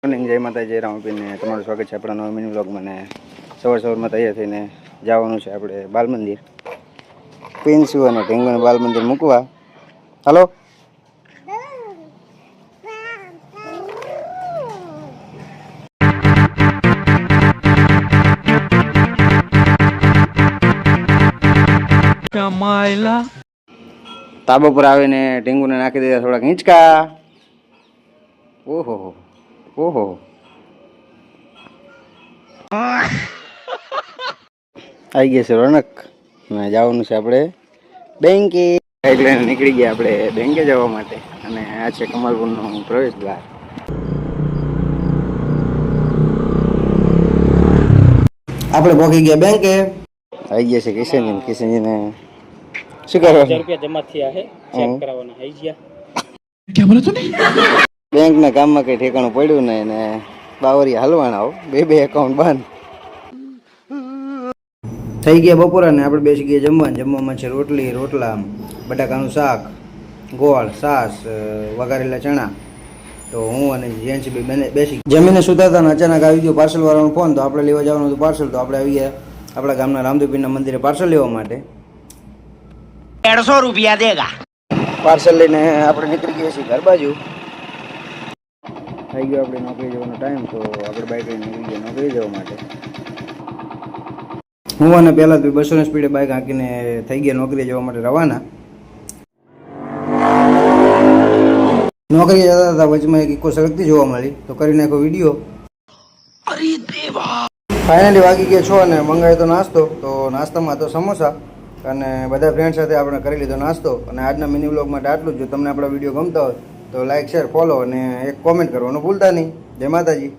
Morning જય માતા જય રામપીને તમારું સ્વાગત છે આપણા નવા મિની વ્લોગમાં. ને સવારમાં તૈયાર થઈને જવાનું છે આપણે બાલ મંદિર. પિન્સુ અને ઢીંગુને બાલ મંદિર મૂકવા. હાલો તાબા પર આવીને ઢીંગુને નાખી દીધા થોડાક હિંચકા. ઓહો ઓહો આવી ગયા છે રોનક. ને જવાનું છે આપણે બેંકે. બાઇક લઈને નીકળી ગયા આપણે બેંકે જવા માટે. અને આ છે કમલપુરનું પ્રવેશ દ્વાર. આપણે પહોંચી ગયા બેંકે. આવી ગયા છે કિશનજીને શું કરવાનું? ₹1000 જમા થયા છે, ચેક કરાવવાના આવી ગયા. क्या बोला तूने? બેંકના કામમાં કઈ ઠેકાણું પડ્યું નહીં ને બાવરિયા હલવાના બે એકાઉન્ટ બંધ થઈ ગયા. બપોરા ને આપણે બેસી ગયા જમવામાં છે રોટલા, બટાકાનું શાક, ગોળ, છાશ, વઘારેલા ચણા. તો હું અને જેન્સી બેસી જમીને સુતા હતા ને અચાનક આવી ગયો પાર્સલ વાળાનો ફોન. તો આપણે લેવા જવાનું હતું પાર્સલ. તો આપણે આવી ગયા આપણા ગામના રામદેવપીરના મંદિરે પાર્સલ લેવા માટે. ₹150 દેગા. પાર્સલ લઈને આપણે નીકળી ગયા છીએ ઘર બાજુ. થઈ ગયો આપણે નોકરી જવાનો ટાઈમ. તો આપણે બાઇક લઈને નીકળી ગયા નોકરી જવા માટે. હું અને પહેલાં 200 સ્પીડે બાઇક હાંકીને થઈ ગયા નોકરી જવા માટે રવાના. નોકરી જતા હતા વચમાં એક ઇકો સળગતી જોવા મળી. તો કરી નાખો વિડીયો. ફાઇનલી વાગી ગયા 6 અને મંગાવ્યો તો નાસ્તો. તો નાસ્તામાં તો સમોસા અને બધા ફ્રેન્ડ સાથે આપણે કરી લીધો નાસ્તો. અને આજના મિની વ્લોગ માટે આટલું જ. જો તમને આપણા વિડીયો ગમતા હોય તો લાઈક, શેર, ફોલો અને એક કોમેન્ટ કરવાનું ભૂલતા નહીં. જય માતાજી.